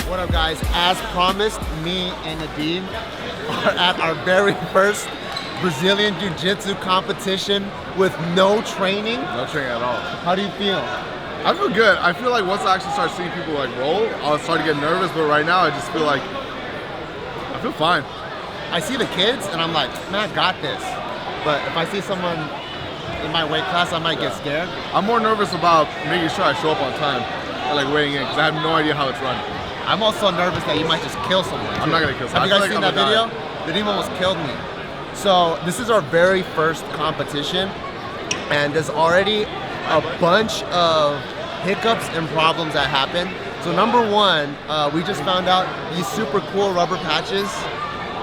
What up, guys? As promised, me and Nadeem are at our very first Brazilian Jiu-Jitsu competition with no training. No training at all. How do you feel? I feel good. I feel like once I actually start seeing people like roll, I'll start to get nervous, but right now I just feel like, I feel fine. I see the kids and I'm like, man, I got this. But if I see someone in my weight class, I might get scared. I'm more nervous about making sure I show up on time and like weighing in, because I have no idea how it's run. I'm also nervous that you might just kill someone. I'm not gonna kill someone. Have you guys seen that video? Nadeem almost killed me. So this is our very first competition, and there's already a bunch of hiccups and problems that happen. So number one, we just found out these super cool rubber patches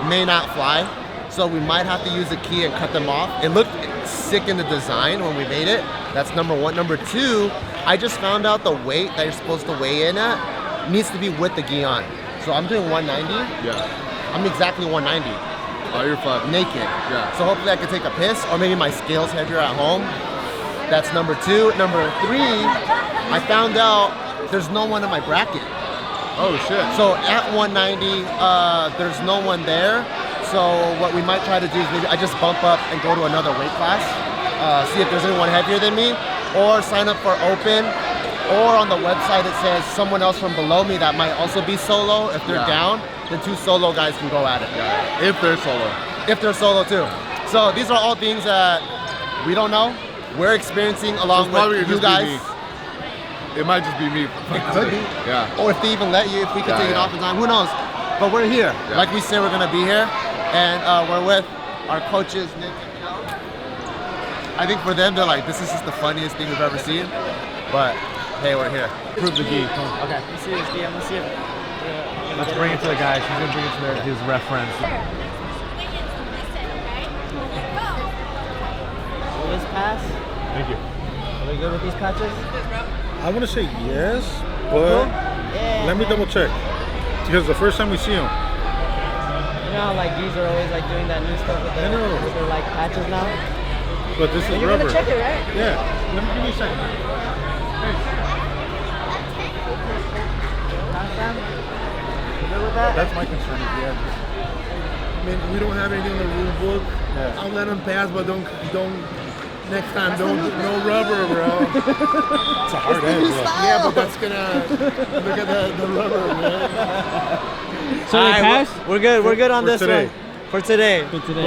may not fly. So we might have to use a key and cut them off. It looked sick in the design when we made it. That's number one. Number two, I just found out the weight that you're supposed to weigh in at needs to be with the gi on. So I'm doing 190. Yeah. I'm exactly 190. Oh, you're fine. Naked. Yeah. So hopefully I can take a piss, or maybe my scale's heavier at home. That's number two. Number three, I found out there's no one in my bracket. Oh shit. So at 190, there's no one there. So what we might try to do is maybe I just bump up and go to another weight class, see if there's anyone heavier than me, or sign up for open, or on the website it says someone else from below me that might also be solo. If they're down, then two solo guys can go at it. Yeah. If they're solo. If they're solo too. So these are all things that we don't know. We're experiencing along with you guys. It might just be me. It could be. Yeah. Or if they even let you, if we can take it off in time, who knows? But we're here. Yeah. Like we said, we're gonna be here. And we're with our coaches, Nick and Joe. I think for them, they're like, this is just the funniest thing we've ever seen. But hey, we're here. Prove the gi. Okay. Let's see this gi. I'm gonna see it. Let's bring it to the guy. She's gonna bring it to his reference. Will this pass? Thank you. Are we good with these patches? I want to say yes, but let me double check. Because the first time we see him. You know how like these are always like doing that new stuff with their like patches now? But this is You're rubber. gonna check it, right? Yeah. Let me give me a second. You good with that? That's my concern. I mean, we don't have anything in the rule book. Yeah. I'll let him pass, but don't. Next time, no rubber, bro. It's a hard edge. Yeah, but that's gonna look at the rubber, man. So they pass? We're good. We're good on this today. one. For today. For today.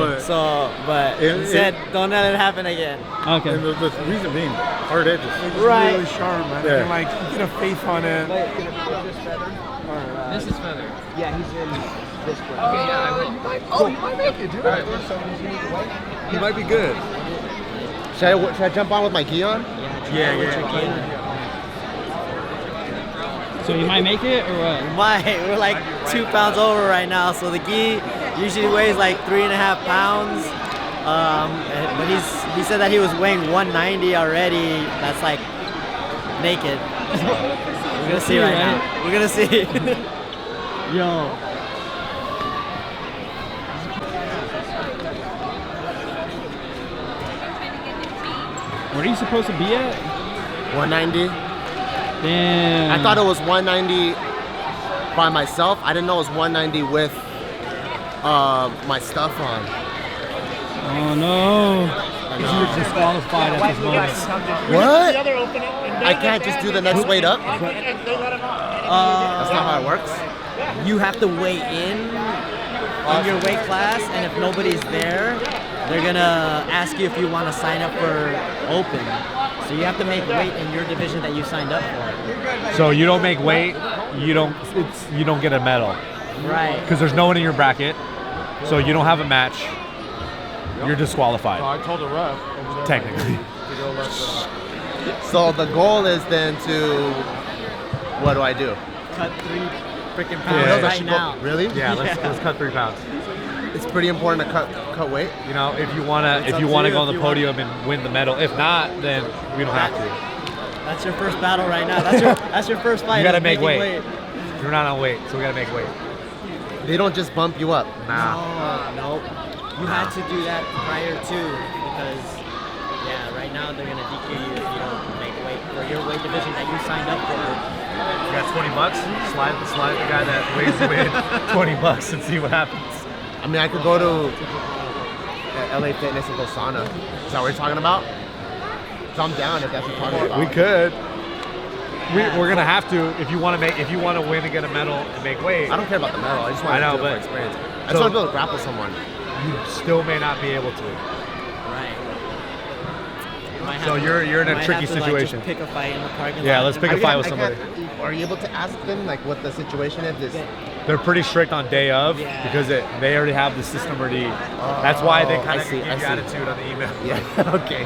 But he said don't let it happen again. Okay. And the reason being, hard edges. Right. Really sharp, man. Yeah. And like you get a face on it. This is feather. Yeah, he's in this one. Okay, yeah, You might make it, dude. You might be good. Should I jump on with my gi on? Yeah. So you might make it, or what? We're like 2 pounds over right now, so the gi usually weighs like 3.5 pounds. But he said that he was weighing 190 already. That's like naked. We're gonna see right now. We're gonna see. Yo. Where are you supposed to be at? 190. Damn. I thought it was 190 by myself. I didn't know it was 190 with my stuff on. Oh no. You're disqualified at this moment. What? I can't just do the next weight up? That's not how it works. You have to weigh in on your weight class, and if nobody's there, they're gonna ask you if you want to sign up for open. So you have to make weight in your division that you signed up for. So you don't make weight, you don't get a medal. Right. Because there's no one in your bracket, so you don't have a match. You're disqualified. I told the ref. Technically. So the goal is then to, what do I do? Cut 3 freaking What pounds else I right should now. go? Really? Yeah, let's cut 3 pounds. It's pretty important to cut weight. You know, if you wanna go on the podium and win the medal. If not, then we don't have to. That's your first battle right now. That's your first fight. You gotta is make making weight. You're not on weight, so we gotta make weight. They don't just bump you up. Nah. No. You had to do that prior to, because right now they're gonna DQ you if you don't make weight for your weight division that you signed up for. You got 20 bucks. Slide the guy that weighs to win 20 bucks and see what happens. I mean, I could go to LA Fitness and go sauna. Is that what you're talking about? So I'm down if that's what you're talking about. We could. We're gonna have to if you want to win and get a medal and make weight. I don't care about the medal. I just want to do it for experience. I just want to be able to grapple someone. You still may not be able to. Right. So you're in a tricky have to, situation. Like, just pick a fight in the parking lot. Yeah, let's pick a fight with somebody. Are you able to ask them like what the situation is? They're pretty strict on day of because they already have the system already. That's why they kind of give you attitude on the email. Yeah. Okay.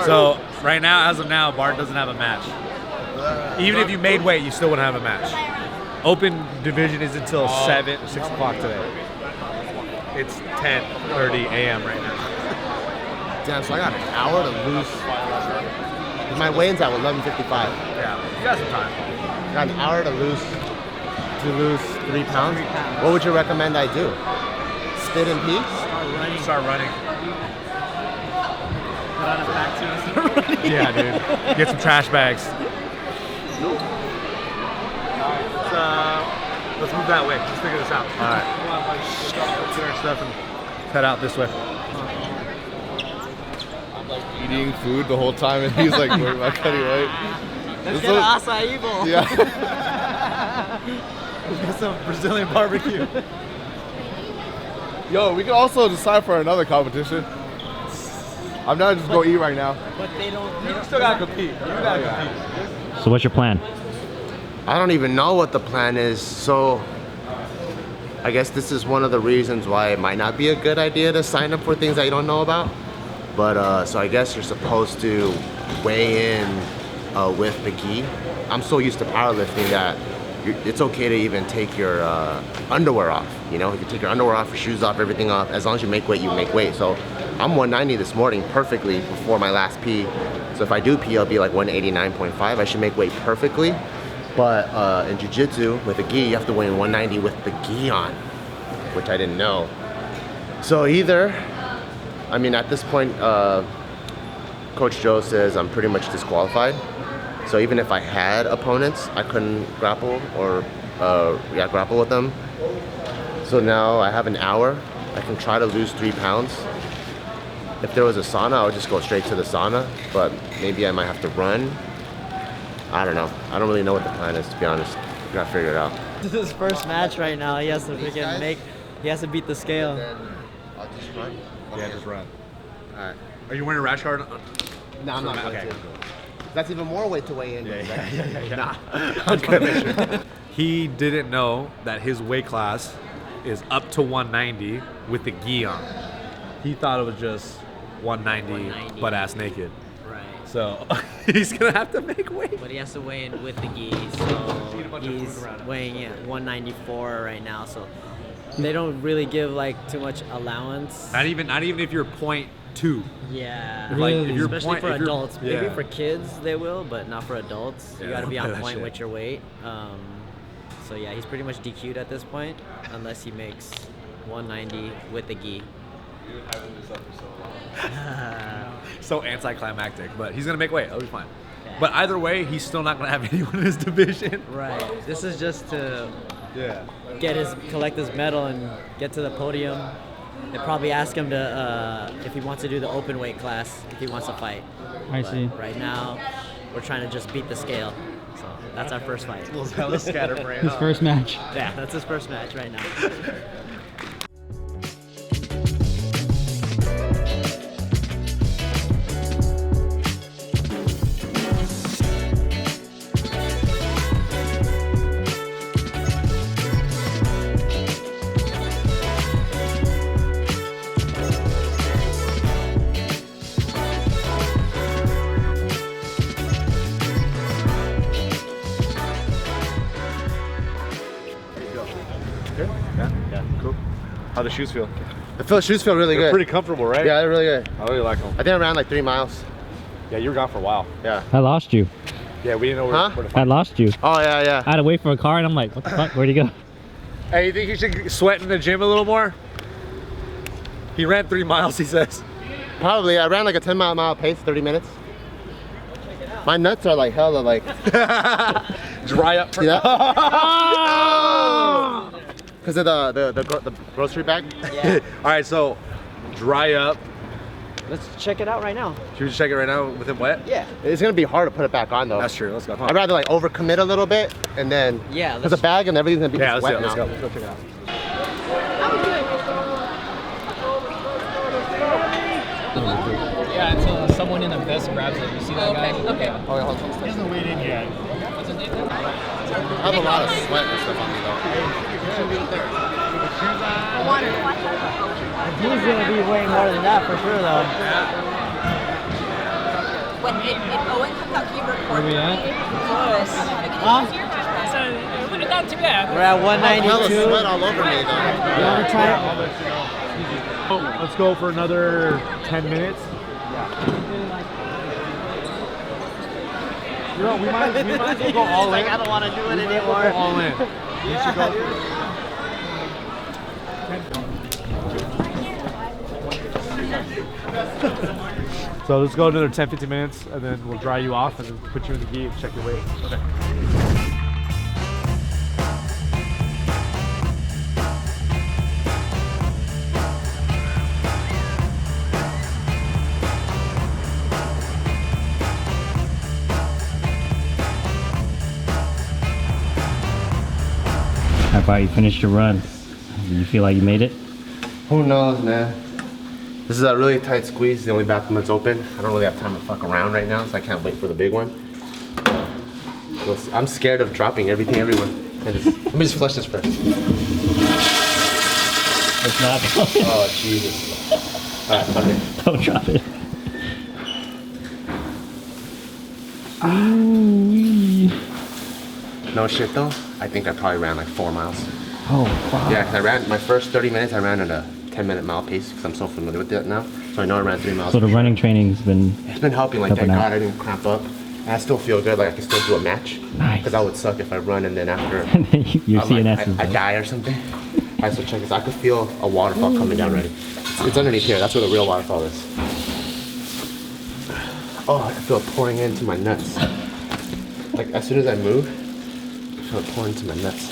So right now, as of now, Bart doesn't have a match. Even if you made weight, you still wouldn't have a match. Open division is until 6 o'clock today. It's 10:30 a.m. right now. Damn, so I got an hour to lose. My weigh-in's at 11:55. Yeah, you got some time. I got an hour to lose 3 pounds. What would you recommend I do? Spit and pee? Start running. Put on a back to us. Yeah, dude. Get some trash bags. Let's move that way. Let's figure this out. All right. Let's get our stuff and head out this way. I'm like eating food the whole time, and he's like worried about cutting weight. Let's get an acai bowl. Yeah. Let's get some Brazilian barbecue. Yo, we can also decide for another competition. I'm not just going to eat right now. But they don't. You still gotta compete. You gotta compete. So what's your plan? I don't even know what the plan is, so I guess this is one of the reasons why it might not be a good idea to sign up for things that you don't know about. But so I guess you're supposed to weigh in with the gi. I'm so used to powerlifting that it's okay to even take your underwear off. You know, you can take your underwear off, your shoes off, everything off. As long as you make weight, you make weight. So I'm 190 this morning perfectly before my last pee. So if I do pee, I'll be like 189.5. I should make weight perfectly. But in jiu-jitsu, with a gi, you have to weigh in 190 with the gi on, which I didn't know. So either, I mean, at this point, Coach Joe says I'm pretty much disqualified. So even if I had opponents, I couldn't grapple or grapple with them. So now I have an hour. I can try to lose 3 pounds. If there was a sauna, I would just go straight to the sauna, but maybe I might have to run. I don't know. I don't really know what the plan is, to be honest. We gotta figure it out. This is his first match right now. He has to freaking he has to beat the scale. I'll just run. Yeah, just run. All right. Are you wearing a rash guard? No, I'm not going to. That's even more weight to weigh in. Yeah. Nah. I'm good. He didn't know that his weight class is up to 190 with the gi on. He thought it was just 190 butt ass naked. Right. So he's gonna have to make weight. But he has to weigh in with the gi, so he's weighing in 194 right now. So they don't really give like too much allowance. Not even if you're 0.2. Yeah. Like, if you're especially for adults. yeah. Maybe for kids they will, but not for adults. You Yeah, got to be on that point shit. with your weight. So yeah, he's pretty much DQ'd at this point, unless he makes 190 with the gi. So anticlimactic, but he's gonna make weight. It'll be fine. Yeah. But either way, he's still not gonna have anyone in his division. Right. This is just to Yeah. collect his medal and get to the podium. They probably ask him to if he wants to do the open weight class, if he wants to fight. I But see. right now, we're trying to just beat the scale. So that's our first fight. Little scatterbrain. His first match. Yeah, that's his first match right now. Yeah. Cool. How the shoes feel? The shoes feel really They're good. pretty comfortable, right? Yeah, they're really good. I really like them. I think I ran like 3 miles. Yeah, you were gone for a while. Yeah. I lost you. Yeah, we didn't know Huh? where to I find. lost you. Oh, yeah. I had to wait for a car and I'm like, what the fuck? Where'd he go? Hey, you think he should sweat in the gym a little more? He ran 3 miles, he says. Probably. I ran like a 10-mile pace, 30 minutes. My nuts are like hella like. Dry up. See that? Because of the grocery bag? Yeah. All right, so dry up. Let's check it out right now. Should we just check it right now with it wet? Yeah. It's gonna be hard to put it back on though. That's true. Let's go. Come on. I'd rather like overcommit a little bit and then. Yeah. Because the bag and everything's gonna be Yeah, just let's wet go. Let's now. go. Let's go check it out. Yeah, until someone in a vest grabs it. You see that guy? Okay. Oh, yeah, hold on. He hasn't weighed in yet. I have a lot of sweat and stuff on me though. He's gonna be weighing more than that for sure, though. When Owen comes out, can you record? Where we at? Huh? So, not too bad. We're at I have hella 192. sweat all over me though. You wanna try it? Let's go for another 10 minutes. You know, we might as well go all in. I don't want to do it anymore. All in. You should go. So let's go another 10-15 minutes and then we'll dry you off and then put you in the gi and check your weight. Okay. How about you finished your run? Do you feel like you made it? Who knows, man? This is a really tight squeeze, the only bathroom that's open. I don't really have time to fuck around right now, so I can't wait for the big one. I'm scared of dropping everything everywhere. Let me just flush this first. It's not. Oh, Jesus. Alright, fuck it. Don't drop it. No shit though, I think I probably ran like 4 miles. Oh, fuck. Yeah, 'cause I ran, my first 30 minutes, I ran at a 10-minute mile pace because I'm so familiar with it now. So I know I ran 3 miles. So the running training's been It's been helping, like helping thank out. God I didn't cramp up. And I still feel good, like I can still do a match. Nice. Because I would suck if I run and then after And then your I'm like, CNS is I die or something. Alright, so check this. I could feel a waterfall coming down already. It's underneath here. That's where the real waterfall is. Oh, I feel it pouring into my nuts. Like as soon as I move, I feel it pouring into my nuts.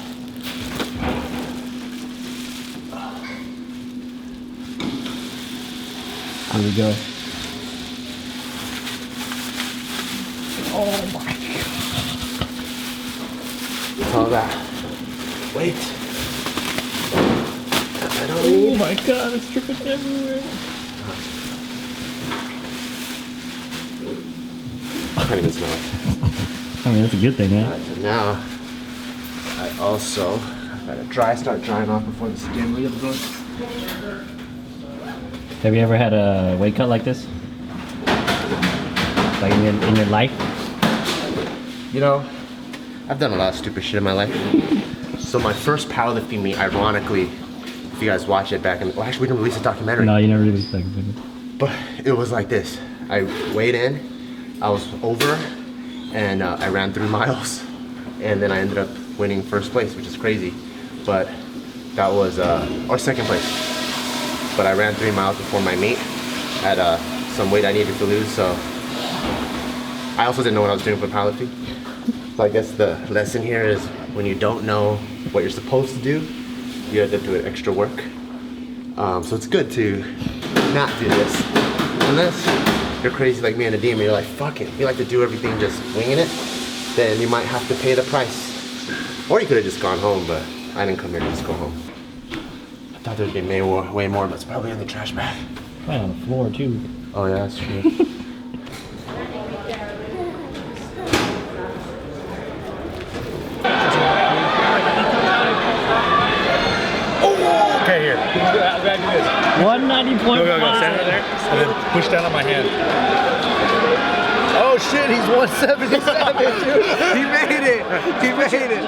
Here we go. What's all that? Wait. I don't need. Oh my god, it's dripping everywhere. I can't even smell it. I mean, that's a good thing, yeah? Alright, so now I also gotta start drying off before the skin reabsorbs. Have you ever had a weight cut like this? Like in your life? You know, I've done a lot of stupid shit in my life. So my first powerlifting meet, ironically, if you guys watch it back in, well actually we didn't release a documentary. No, you never really like it. But it was like this. I weighed in, I was over, and I ran 3 miles. And then I ended up winning first place, which is crazy. But that was, or second place. But I ran 3 miles before my meet. Had some weight I needed to lose, so I also didn't know what I was doing for powerlifting. So I guess the lesson here is when you don't know what you're supposed to do, you have to do extra work. So it's good to not do this. Unless you're crazy like me and Nadeem and you're like, fuck it, you like to do everything just winging it, then you might have to pay the price. Or you could have just gone home, but I didn't come here to just go home. I thought there'd be way more, but it's probably in the trash bag. Right on the floor, too. Oh yeah, that's true. Okay, here. Grab this. 190.5. Go. Stand right there. And then push down on my hand. Oh shit, he's 177, dude. He made it. He made it.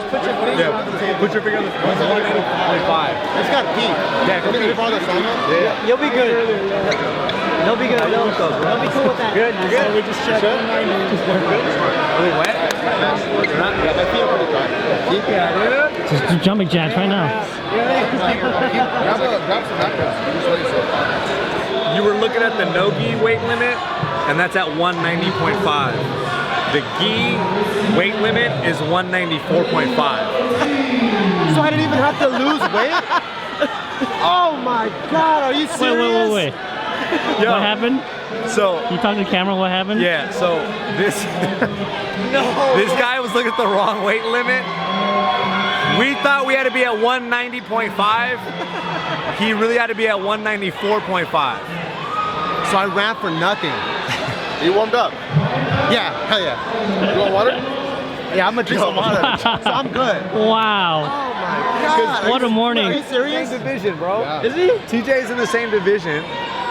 Yeah, put your finger on the 195. It's got pee. Yeah, go Can you borrow the phone? Yeah. You'll be good. You'll be good. You'll be cool with that. Good, you're good. We just checked. Really wet? Yeah, my feet are pretty dry. Just do jumping jacks right now. Grab some napkins. Just what he said. You were looking at the no-gi weight limit, and that's at 190.5. The gi weight limit is 194.5. So I didn't even have to lose weight? Oh my God, are you serious? Wait. Yo, What happened? So You talk to the camera, what happened? yeah, so this this guy was looking at the wrong weight limit. We thought we had to be at 190.5. He really had to be at 194.5. So I ran for nothing. You warmed up. Yeah, hell yeah. You want water? Yeah, I'm gonna drink some water. So I'm good. Wow. Oh my God. What a morning. Are you serious? Same division, bro. Yeah. Is he? TJ's in the same division,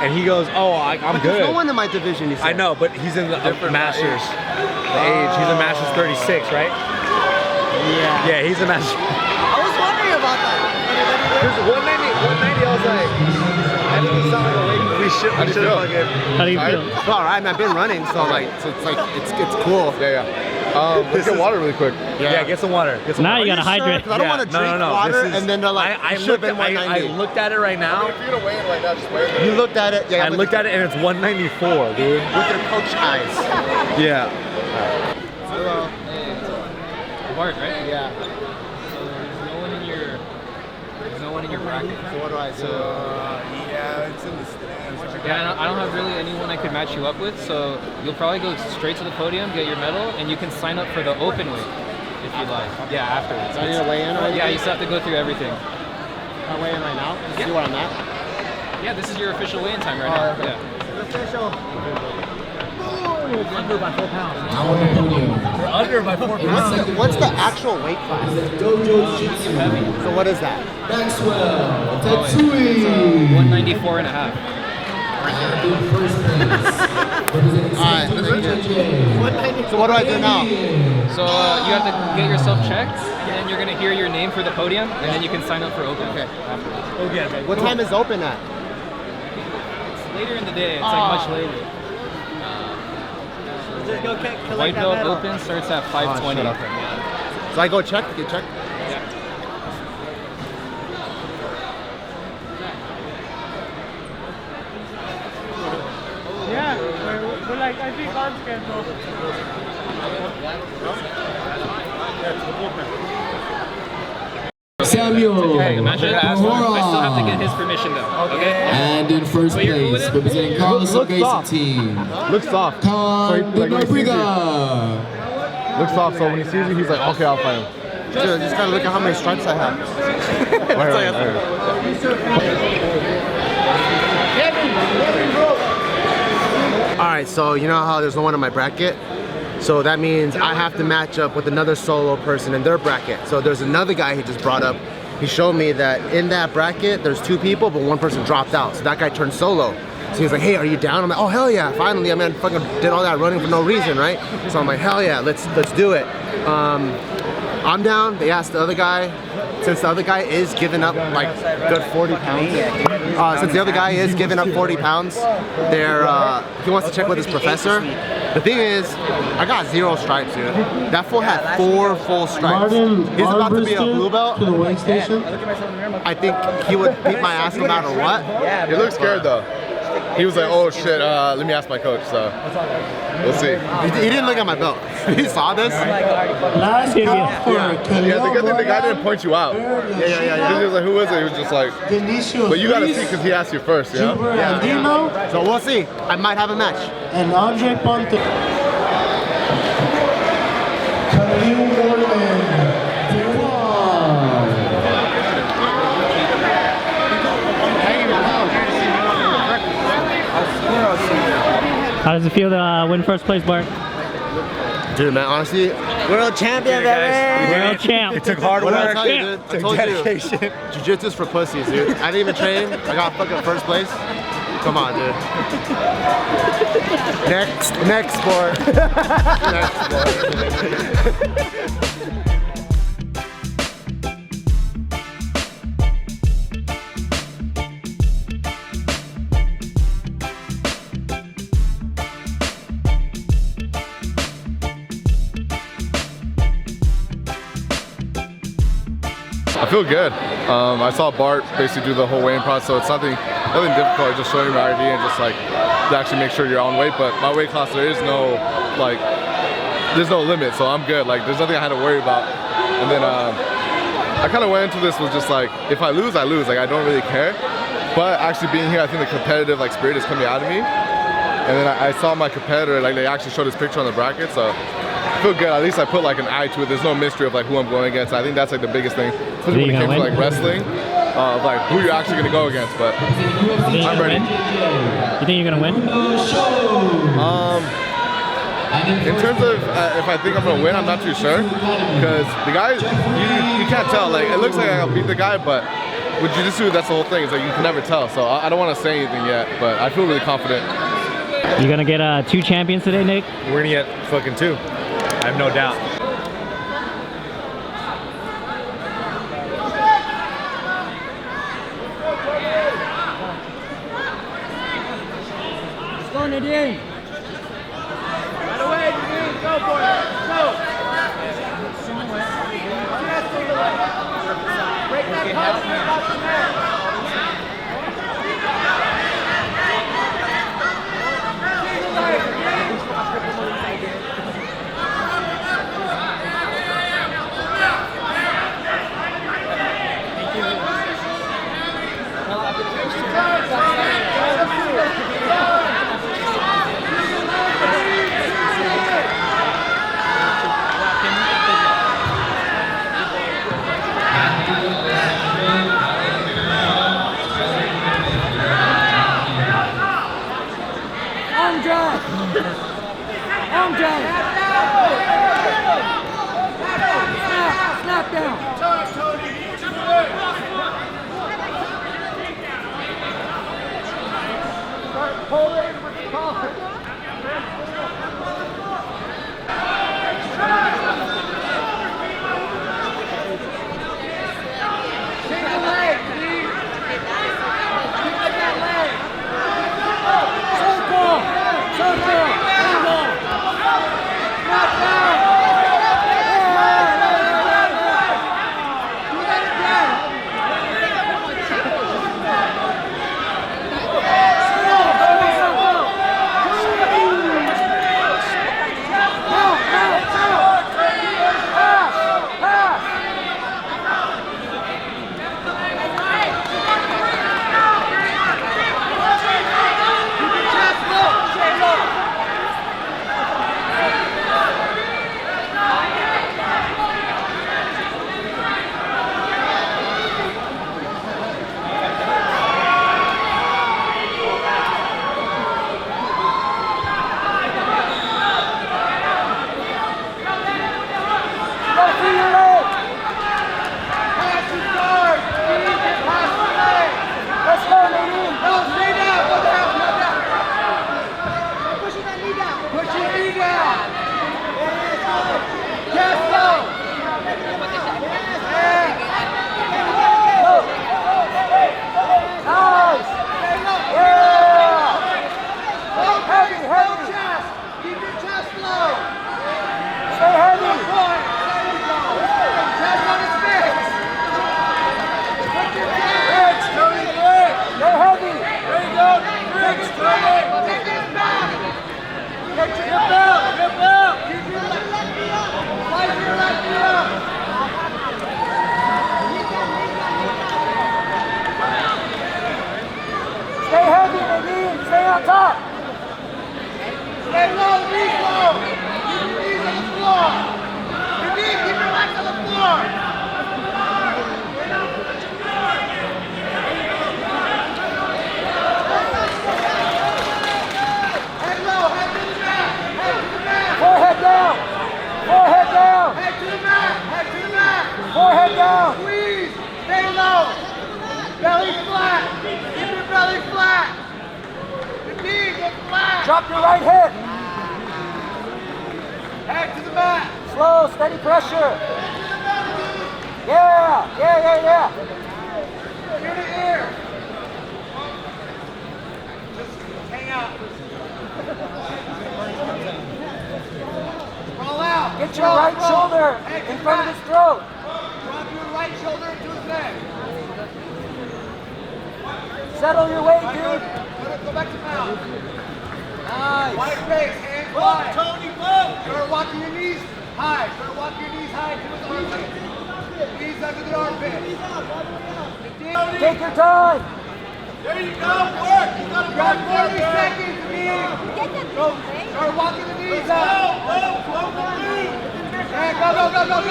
and he goes, "Oh, I'm But good." there's no one in my division, he said. I know, but he's in the Masters. The age. He's a Masters 36, right? Yeah. Yeah, he's a Masters. I was wondering about that. Because 190, I was like, I think he sounded like a lady. We should fucking. How do you feel? It's all right, man. I've been running, so it's like it's cool. Yeah. Let's get water really quick. Yeah, get some water. Get some Now water. you gotta hydrate. Because I don't want to drink water, and then they're like, I it should have been I 190. looked at it right now. If you're gonna weigh in right now, just weigh it. You looked at it. Yeah, I looked at it and it's 194, dude. with your coach eyes. Yeah. Hello. Bart, right? Yeah. So there's no one in your bracket. So what do I do? Yeah, it's in the stands. Yeah, I don't have really anyone I could match you up with, so you'll probably go straight to the podium, get your medal, and you can sign up for the open weight if you like. Yeah, afterwards. Do I need to weigh in or Yeah, you still have to go through everything. I'm weighing right now. Yeah. See where I'm at. Yeah, this is your official weigh-in time right now. okay. Yeah. Official. Under by 4 pounds. We're under by 4 pounds. What's the actual weight class? So what is that? It's 194 and a half. Alright, so what do I do now? So you have to get yourself checked, and then you're gonna hear your name for the podium, and then you can sign up for open. Okay. Afterwards. What time is open at? It's later in the day. It's like much later. Just go collect White that belt medal. open starts at 5:20. shut up. So I go check, get checked? Yeah. Yeah, we're like, I think arms can go. Samuel Imagine I still have to get his permission though. Okay? and in first But you're cool with place, it? representing Carlos Racing Team, Looks soft. Barbell Brigade. Looks soft, so when he sees you, he's like, okay, I'll fight him. Dude, just gotta look at how many stripes I have. Alright, so you know how there's no one in my bracket? So that means I have to match up with another solo person in their bracket. So there's another guy he just brought up. He showed me that in that bracket, there's 2 people, but one person dropped out. So that guy turned solo. So he's like, hey, are you down? I'm like, oh, hell yeah, finally. I mean, I fucking did all that running for no reason, right? So I'm like, hell yeah, let's do it. I'm down. They asked the other guy, since the other guy is giving up like good 40 pounds. Since the other guy is giving up 40 pounds, he wants to check with his professor. The thing is, I got 0 stripes, dude. That fool had 4 full stripes. He's about to be a blue belt. To the weigh station. I think he would beat my ass no matter what. He looks scared though. He was like, oh shit, let me ask my coach, so we'll see. He didn't look at my belt. He saw this. Last call for Yeah, the good thing the guy didn't point you out. Yeah. He was like, who is it? He was just like, but you gotta see because he asked you first, yeah? Andino So we'll see. I might have a match. and Andre Ponte. Khalil Morgan. How does it feel to win first place, Bart? Dude, man, honestly, World champion, baby! World champ. It took hard what did I work. tell you, dude? I Took told dedication. you. Jiu-jitsu's for pussies, dude. I didn't even train. I got fucking first place. Come on, dude. Next sport. Next sport. I feel good. I saw Bart basically do the whole weighing process, so it's nothing difficult. Just showing your ID and just like to actually make sure you're on weight. But my weight class, there is no like there's no limit, so I'm good. Like, there's nothing I had to worry about. And then I kind of went into this was just like, if I lose, I lose. Like, I don't really care. But actually being here, I think the competitive like spirit is coming out of me. And then I saw my competitor, like they actually showed his picture on the bracket, so I feel good. At least I put like an eye to it. There's no mystery of like who I'm going against. I think that's like the biggest thing, especially when it comes to like wrestling, of like who you're actually gonna go against. But I'm ready. You think you're gonna win? In terms of if I think I'm gonna win, I'm not too sure, because the guy, you can't tell. Like, it looks like I'll beat the guy, but with jiu-jitsu, that's the whole thing. It's like you can never tell. So I don't want to say anything yet, but I feel really confident. You gonna get 2 champions today, Nick? We're gonna get fucking 2. I have no doubt. Let's go, Nadeem. Right away, Nadeem. Go for it. Go. Break that punch. Break out the net. Arm drag. Snap down. Pull in with the collar. Take the leg, Steve. Take that leg. Circle. Angle. Knock down. Do that again. Stay heavy, Nadeem. Stay on top. Stay low, knees low. Keep your knees on the floor. Nadeem, keep your legs on the floor. Head low, head to the mat. Head to the mat. Forehead down. Forehead down. Head to the mat. Head to the mat. Forehead down. Squeeze. Stay low. Belly flat. Keep your belly flat. Your knees are flat. Drop your right hip. Head to the mat. Slow, steady pressure. Yeah. Ear to ear. Just hang out. Roll out. Get your right shoulder in front of his throat. Drop your right shoulder into his neck. Settle your weight, dude. Go back to mount. Nice. Wide base, hands Tony, start walking your knees high. Start walking your knees high to the armpit. Knees under the armpit. Take your time. There you go, work. You got 40 seconds, Nadeem. Go. Start walking the knees out. Yeah, go for it, go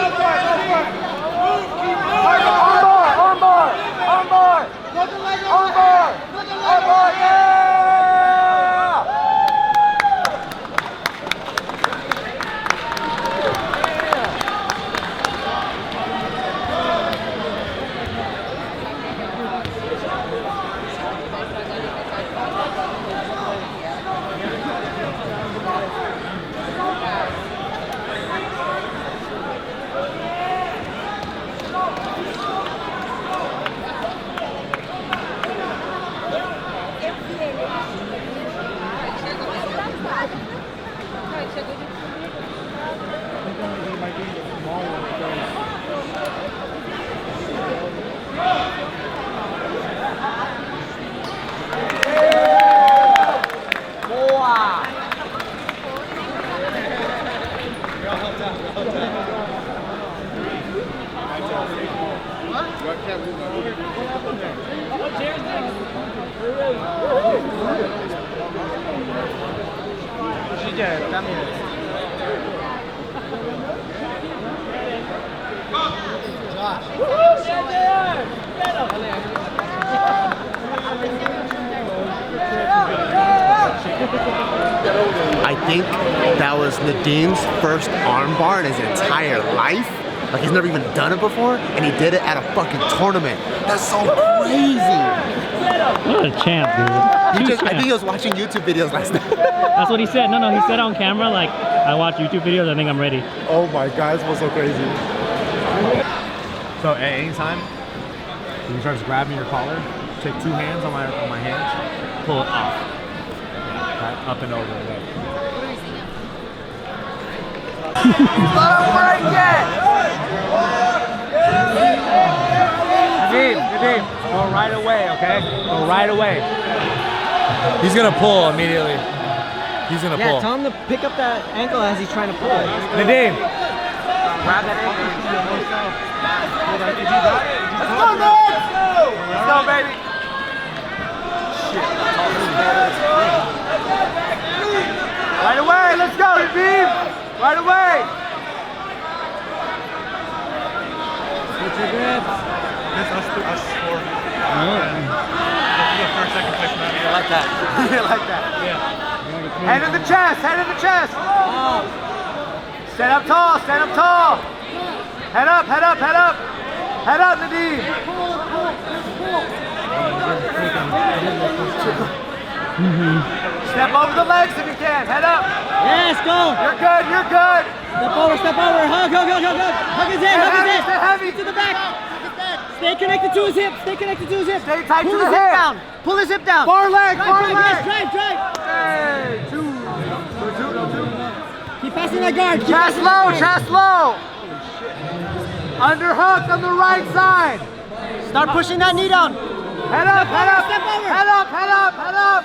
for it. Arm bar. Put the leg Arm bar, yeah! I think that was Nadeem's first arm bar in his entire life. Like he's never even done it before, and he did it at a fucking tournament. That's so crazy. What a champ, dude. I think he was watching YouTube videos last night. That's what he said. No, he said on camera, like, I watch YouTube videos, I think I'm ready. Oh my God, this was so crazy. So at any time, when he starts grabbing your collar, take two hands on my hands, pull it off. Right, up and over. Right. Nadeem, go right away, okay? Go right away. He's gonna pull immediately. He's gonna pull. Yeah, tell him to pick up that ankle as he's trying to pull it. Nadeem. Grab that ankle. Let's go, man! Let's go, baby! Right away, let's go, Nadeem! Right away! Switch your grips. I like that. I like that. Yeah. Head in the chest, head in the chest. Stand up tall, stand up tall. Head up, head up, head up. Head up, Nadeem. Step over the legs if you can. Head up. Yes, go. You're good, you're good. Step over, hug. Hug his head, hug his head. Stay heavy. To the back. Stay connected to his hip. Stay connected to his hip. Stay tight Pull to the his hip hip. down. Pull his hip down. Bar leg, bar leg. Yes, drive. Hey, two. Keep passing that guard. Keep Chest passing that low, guard. chest low. Underhook on the right side. Start pushing that knee down. Head up, head up. Step over. Head up, head up, head up.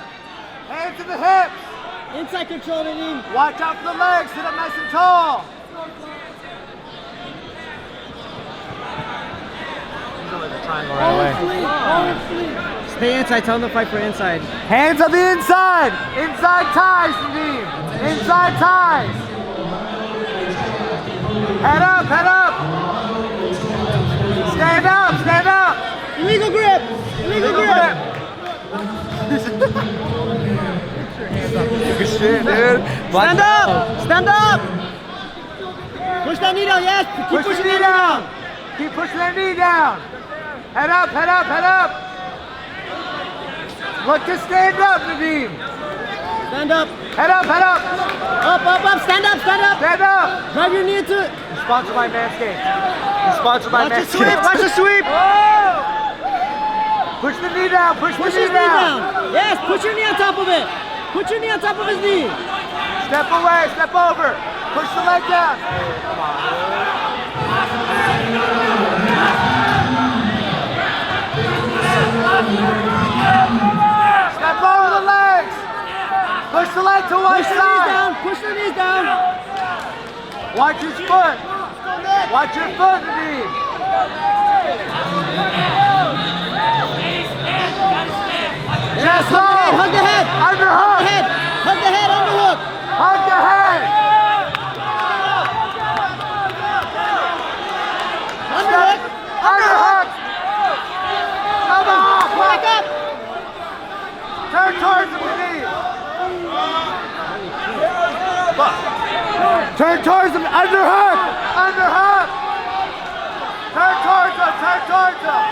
Hands to the hips. Inside control, Nadeem. Watch out for the legs. Sit up nice and tall. Right away. Stay inside. Tell him to fight for inside. Hands on the inside. Inside ties, Nadeem. Inside ties. Head up, head up. Stand up, stand up. Illegal grip. Illegal grip. Good shit, dude. Stand up. Stand up. Push that knee down. Yes. Keep Push pushing the knee that knee down. Keep pushing that knee down. Head up, head up, head up. Look to stand up, Nadeem. Stand up. Head up, head up. Up. Stand up. Stand up. Drive your knee into it. Sponsored by Manscaped. Sponsored by Watch the Manscaped. sweep. Watch the sweep. Oh! Push the knee down. Push Push the his knee knee down. down. Yes. Put your knee on top of it. Put your knee on top of his knee. Step away. Step over. Push the leg down. Step over the legs. Push the leg to one Push the side. knees down. Push the Watch his foot. Watch your foot, Nadeem. Chest low. Hug the head. Underhook. Hug the head, underhook. Hug the head. Underhook. Underhook. Tomahawk. Back up. Turn towards him, Nadeem. Turn towards him. Underhook. Underhook. Turn towards him. Turn towards him.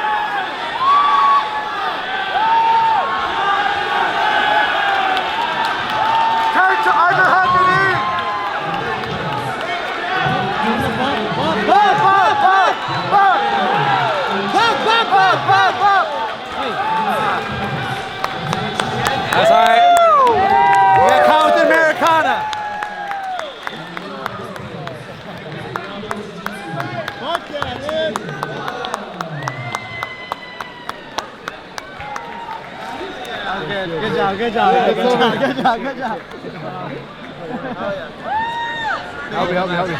Turn to underhook, Nadeem. Bump, bump, bump, bump. Bump, bump, bump, bump, bump. That's all right. You got caught with the Americana. Good job. Help me.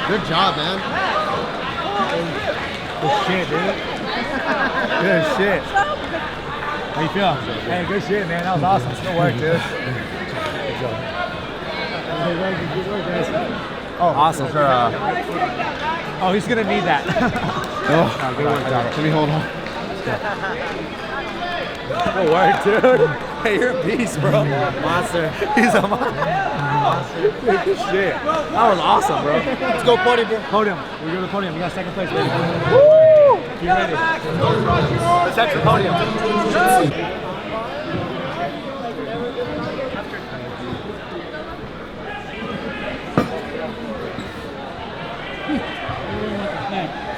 Good job, man. Good shit, dude. Good shit. How you feel? Hey, good shit, man. That was awesome. Still work, dude. Good job. Oh, awesome. Oh, he's gonna need that. Good work, let me hold on. Good work, dude. Hey, you're a beast, bro. Monster. He's a monster. Good shit. That was awesome, bro. Let's go podium, bro. Podium. We go to the podium. We got second place, baby. Woo! You ready? Let's head to the podium.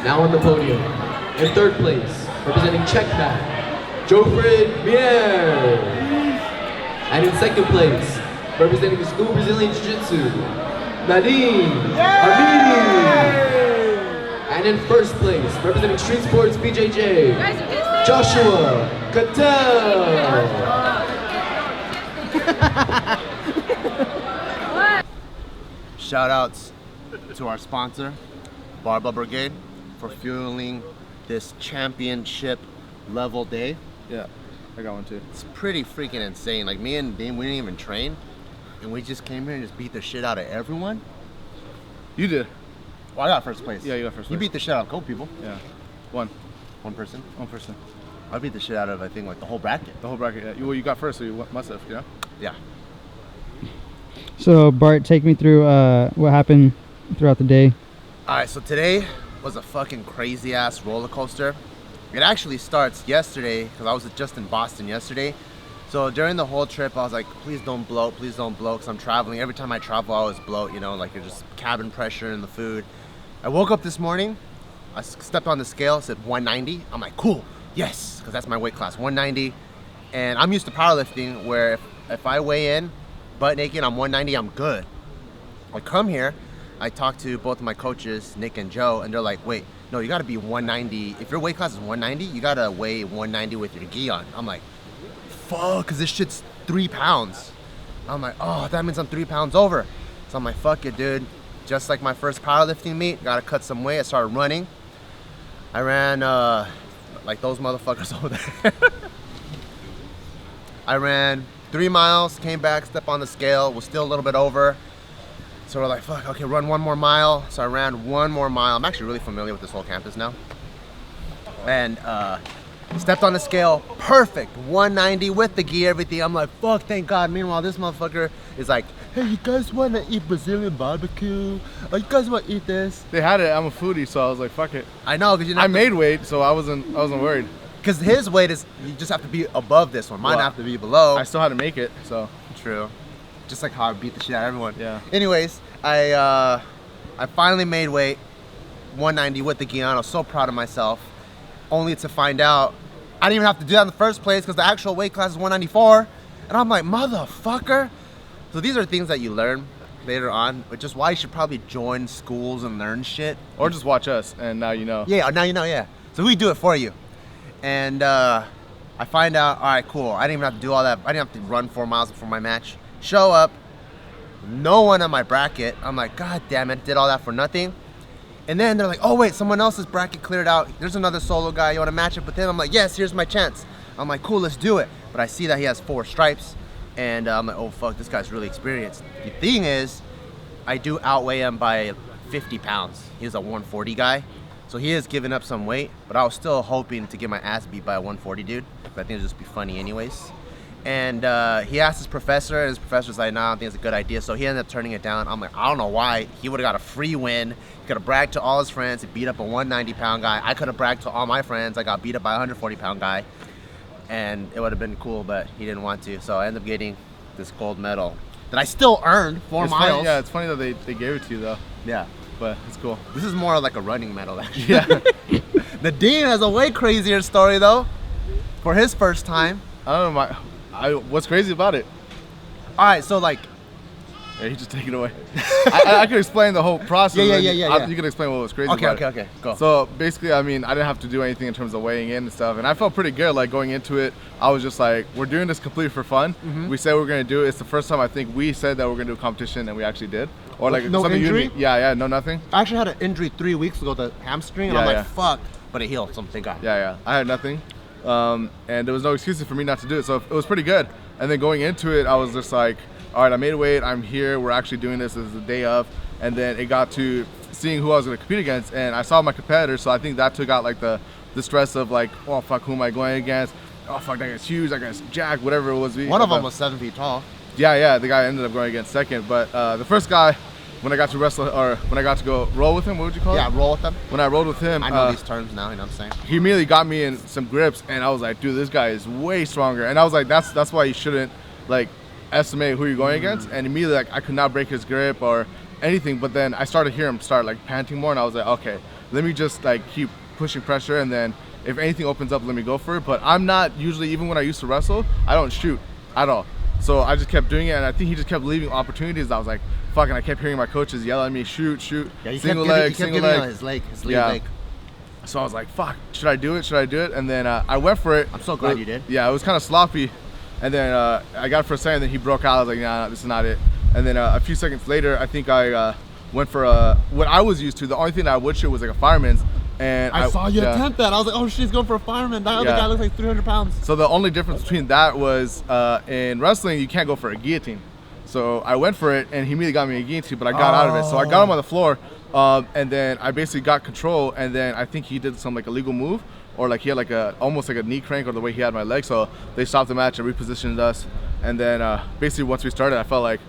Now on the podium, in third place, representing Czechia, Jofrid Mier. And in second place, representing the School of Brazilian Jiu-Jitsu, Nadeem Armini. And in first place, representing Street Sports BJJ, Joshua Cattell. Shout outs to our sponsor, Barbell Brigade, for fueling this championship level day. Yeah, I got one too. It's pretty freaking insane. Like me and Dean, we didn't even train, and we just came here and just beat the shit out of everyone. You did. Well, I got first place. Yeah, you got first place. You beat the shit out of a couple people. Yeah. One person. One person. I beat the shit out of, I think, like the whole bracket. The whole bracket, yeah. Well, you got first, so you must have, you know? Yeah. So Bart, take me through what happened throughout the day. All right, so today was a fucking crazy ass roller coaster. It actually starts yesterday because I was just in Boston yesterday. So during the whole trip, I was like, please don't bloat, because I'm traveling. Every time I travel, I always bloat, you know, like you're just cabin pressure and the food. I woke up this morning, I stepped on the scale, it said 190. I'm like, cool, yes, because that's my weight class, 190. And I'm used to powerlifting where if I weigh in butt naked, I'm 190, I'm good. I come here, I talked to both of my coaches, Nick and Joe, and they're like, wait, no, you gotta be 190. If your weight class is 190, you gotta weigh 190 with your gi on. I'm like, fuck, cause this shit's 3 pounds. I'm like, oh, that means I'm 3 pounds over. So I'm like, fuck it, dude. Just like my first powerlifting meet, gotta cut some weight. I started running. I ran like those motherfuckers over there. I ran 3 miles, came back, stepped on the scale, was still a little bit over. So we're like, fuck, okay, run 1 more mile. So I ran 1 more mile. I'm actually really familiar with this whole campus now. And stepped on the scale, perfect, 190 with the gi, everything. I'm like, fuck, thank God. Meanwhile, this motherfucker is like, hey, you guys want to eat Brazilian barbecue? Oh, you guys want to eat this? They had it. I'm a foodie, so I was like, fuck it. I know, because I made weight, so I wasn't worried. Because his weight is, you just have to be above this one. Mine have to be below. I still had to make it, so. True. Just like how I beat the shit out of everyone. Yeah. Anyways, I finally made weight, 190 with the gi on. I was so proud of myself. Only to find out I didn't even have to do that in the first place because the actual weight class is 194. And I'm like, motherfucker. So these are things that you learn later on, which is why you should probably join schools and learn shit. Or just watch us and now you know. Yeah, now you know, yeah. So we do it for you. And I find out, all right, cool. I didn't even have to do all that. I didn't have to run 4 miles before my match. Show up, No one in my bracket. I'm like, God damn it, did all that for nothing. And then they're like, oh wait, someone else's bracket cleared out. There's another solo guy. You want to match up with him? I'm like, yes, here's my chance. I'm like, cool, let's do it. But I see that he has 4 stripes. And I'm like, oh fuck, this guy's really experienced. The thing is, I do outweigh him by 50 pounds. He's a 140 guy. So he is giving up some weight, but I was still hoping to get my ass beat by a 140 dude. But I think it'd just be funny anyways. And he asked his professor, and his professor's like, nah, I don't think it's a good idea. So he ended up turning it down. I'm like, I don't know why. He would have got a free win. He could have bragged to all his friends. He beat up a 190-pound guy. I could have bragged to all my friends. I got beat up by a 140-pound guy. And it would have been cool, but he didn't want to. So I ended up getting this gold medal that I still earned 4 miles. Funny, yeah, it's funny that they gave it to you, though. Yeah. But it's cool. This is more like a running medal, actually. Yeah. Nadeem has a way crazier story, though, for his first time. I don't know, what's crazy about it? All right, so like... Yeah, he just take it away. I could explain the whole process. Yeah. You can explain what was crazy about it. Okay, go. So basically, I mean, I didn't have to do anything in terms of weighing in and stuff, and I felt pretty good. Like going into it, I was just like, we're doing this completely for fun. We said we're gonna do it. It's the first time I think we said that we're gonna do a competition, and we actually did. Or like no injury? Yeah, no nothing. I actually had an injury 3 weeks ago, the hamstring, and I'm like, fuck, but it healed, so thank God. Yeah, I had nothing, and there was no excuses for me not to do it, so it was pretty good. And then going into it, I was just like, all right, I made weight, I'm here, we're actually doing this as the day of. And then it got to seeing who I was gonna compete against, and I saw my competitors, so I think that took out like the stress of like, oh fuck, who am I going against? Oh fuck, that guy's huge, that guy's jacked, whatever it was. One of them was 7 feet tall. Yeah, the guy ended up going against second, but the first guy, when I got to wrestle, or when I got to go roll with him, what would you call it? Yeah, roll with him. When I rolled with him, I know these terms now, you know what I'm saying? He immediately got me in some grips, and I was like, dude, this guy is way stronger. And I was like, that's why you shouldn't like estimate who you're going against. And immediately, like, I could not break his grip or anything. But then I started hearing him start like panting more, and I was like, okay, let me just like keep pushing pressure, and then if anything opens up, let me go for it. But I'm not usually, even when I used to wrestle, I don't shoot at all. So I just kept doing it, and I think he just kept leaving opportunities. I was like, fuck, and I kept hearing my coaches yell at me, shoot. Yeah, single leg. His lead leg. So I was like, fuck, should I do it? And then I went for it. I'm so glad you did. Yeah, it was kind of sloppy. And then I got it for a second, then he broke out. I was like, nah, this is not it. And then a few seconds later, I think I went for what I was used to. The only thing that I would shoot was like a fireman's. And I saw you attempt that. I was like, oh, she's going for a fireman. That other guy looks like 300 pounds. So the only difference between that was in wrestling, you can't go for a guillotine. So I went for it, and he immediately got me a guillotine, but I got out of it. So I got him on the floor, and then I basically got control, and then I think he did some like illegal move, or like he had like almost like a knee crank, or the way he had my leg. So they stopped the match and repositioned us. And then basically once we started, I felt like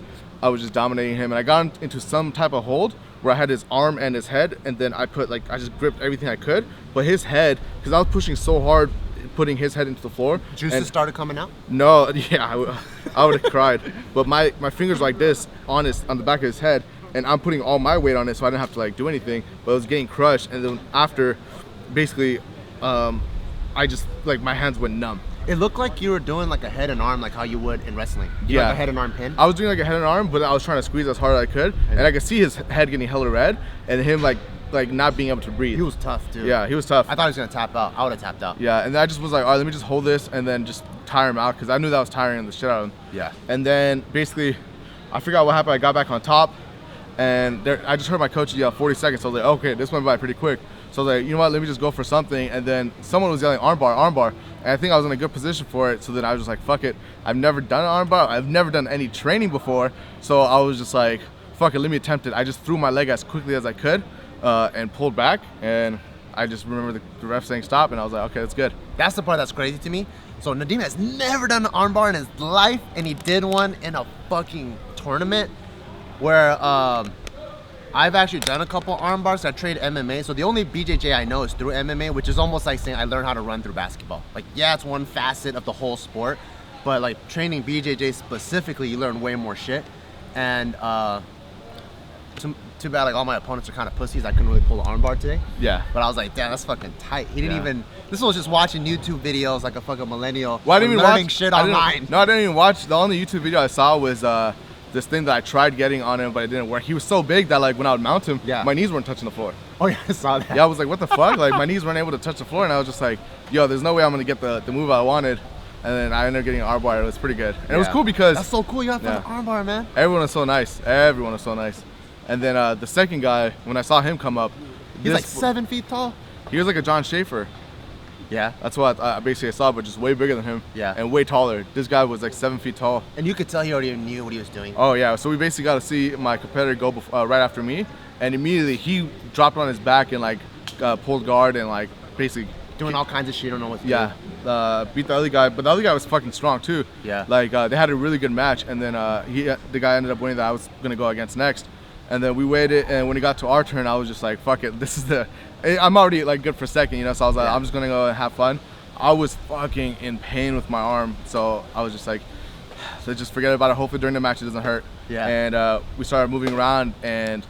I was just dominating him, and I got into some type of hold where I had his arm and his head, and then I just gripped everything I could. But his head, because I was pushing so hard, putting his head into the floor. Juices started coming out? No, yeah, I would have cried. But my fingers like this on the back of his head, and I'm putting all my weight on it, so I didn't have to like do anything. But it was getting crushed, and then after, basically, I just like my hands went numb. It looked like you were doing like a head and arm, like how you would in wrestling. Like a head and arm pin. I was doing like a head and arm, but I was trying to squeeze as hard as I could, and I could see his head getting hella red, and him like not being able to breathe. He was tough, dude. Yeah, he was tough. I thought he was gonna tap out. I would have tapped out. Yeah, and I just was like, all right, let me just hold this and then just tire him out, because I knew that was tiring the shit out of him. Yeah. And then basically, I forgot what happened. I got back on top, and I just heard my coach yell 40 seconds. So I was like, okay, this went by pretty quick. So I was like, you know what, let me just go for something. And then someone was yelling armbar. And I think I was in a good position for it. So then I was just like, fuck it. I've never done an armbar. I've never done any training before. So I was just like, fuck it, let me attempt it. I just threw my leg as quickly as I could and pulled back. And I just remember the ref saying stop. And I was like, okay, that's good. That's the part that's crazy to me. So Nadeem has never done an armbar in his life. And he did one in a fucking tournament where I've actually done a couple arm bars. I trained MMA, so the only BJJ I know is through MMA, which is almost like saying I learned how to run through basketball. Like, yeah, it's one facet of the whole sport, but like training BJJ specifically, you learn way more shit. And too bad, like all my opponents are kind of pussies. I couldn't really pull an arm bar today. Yeah. But I was like, damn, that's fucking tight. He didn't even. This was just watching YouTube videos like a fucking millennial. Well, I didn't even learning watch shit online. No, I didn't even watch. The only YouTube video I saw was this thing that I tried getting on him, but it didn't work. He was so big that like when I would mount him, my knees weren't touching the floor. Oh yeah, I saw that. Yeah, I was like, what the fuck? Like my knees weren't able to touch the floor, and I was just like, yo, there's no way I'm gonna get the move I wanted. And then I ended up getting an arm bar. It was pretty good. And it was cool because that's so cool. You got an arm bar, man. Everyone was so nice. Everyone was so nice. And then the second guy, when I saw him come up, he's like 7 feet tall. He was like a John Schaefer. Yeah. That's what I basically saw, but just way bigger than him. Yeah. And way taller. This guy was like 7 feet tall. And you could tell he already knew what he was doing. Oh yeah. So we basically got to see my competitor go right after me, and immediately he dropped on his back and like pulled guard and like basically doing all kinds of shit. You don't know what to do. Beat the other guy, but the other guy was fucking strong too. Yeah. Like they had a really good match, and then the guy ended up winning that I was gonna go against next, and then we waited, and when it got to our turn, I was just like, fuck it, this is I'm already like good for second, you know, so I was like, I'm just gonna go and have fun. I was fucking in pain with my arm, so I was just like, so just forget about it. Hopefully during the match it doesn't hurt. Yeah. And we started moving around, and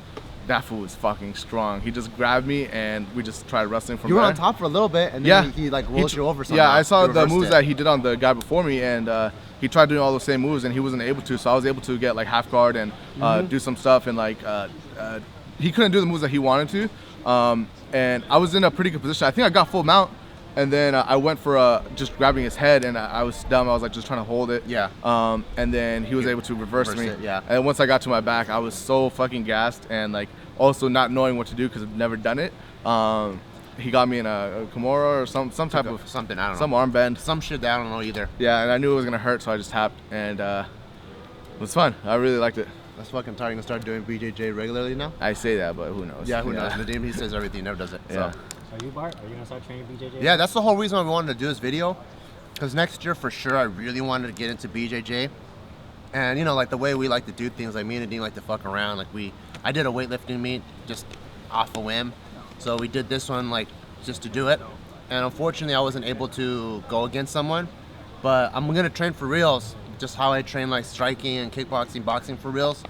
that fool was fucking strong. He just grabbed me, and we just tried wrestling from there. You were on top for a little bit, and then he like rolled you over. Yeah, I saw the moves that he did on the guy before me, and he tried doing all those same moves, and he wasn't able to. So I was able to get like half guard and do some stuff, and like he couldn't do the moves that he wanted to. And I was in a pretty good position. I think I got full mount, and then I went for just grabbing his head, and I was dumb. I was like just trying to hold it. Yeah. And then he was able to reverse me. It, yeah. And once I got to my back, I was so fucking gassed, and like also not knowing what to do because I've never done it. He got me in a Kimura or some type of something. I don't know. Some arm bend. Some shit that I don't know either. Yeah, and I knew it was gonna hurt, so I just tapped, and it was fun. I really liked it. That's fucking tired. Gonna start doing BJJ regularly now. I say that, but who knows? Yeah, who knows? Nadeem, he says everything, never does it. Yeah. So. Are you, Bart? Are you gonna start training BJJ? Yeah, that's the whole reason why we wanted to do this video. Because next year, for sure, I really wanted to get into BJJ. And, you know, like the way we like to do things, like me and Nadeem like to fuck around. Like I did a weightlifting meet just off a whim. So we did this one, like, just to do it. And unfortunately, I wasn't able to go against someone. But I'm going to train for reals. Just how I train, like, striking and kickboxing, boxing for reals.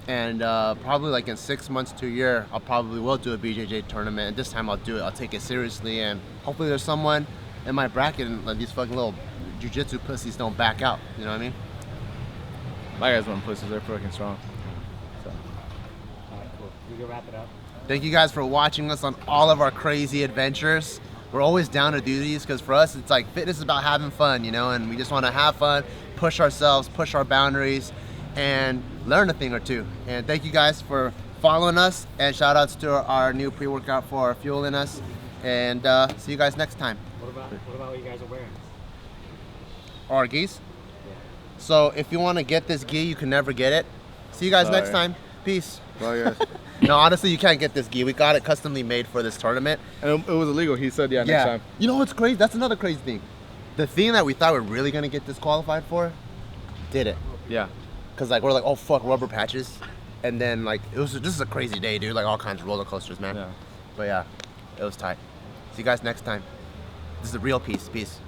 And probably like in 6 months to a year, I'll probably will do a BJJ tournament. And this time I'll do it. I'll take it seriously. And hopefully there's someone in my bracket and like these fucking little jiu-jitsu pussies don't back out. You know what I mean? My guys want pussies. They're fucking strong. So. All right, cool. We can wrap it up. Thank you guys for watching us on all of our crazy adventures. We're always down to do these because for us, it's like fitness is about having fun, you know, and we just want to have fun, push ourselves, push our boundaries, and learn a thing or two. And thank you guys for following us, and shout outs to our new pre-workout for fueling us, and see you guys next time. What about what you guys are wearing? Our geese? Yeah. So if you want to get this gi, you can never get it. See you guys next time. Peace. Bye guys. No, honestly, you can't get this gi. We got it customly made for this tournament. And it was illegal. He said, next time. You know what's crazy? That's another crazy thing. The thing that we thought we were really going to get disqualified for, did it. Yeah. Because like we're like, oh fuck, rubber patches, and then like this is a crazy day, dude. Like all kinds of roller coasters, man. Yeah. But yeah, it was tight. See you guys next time. This is a real piece. Peace.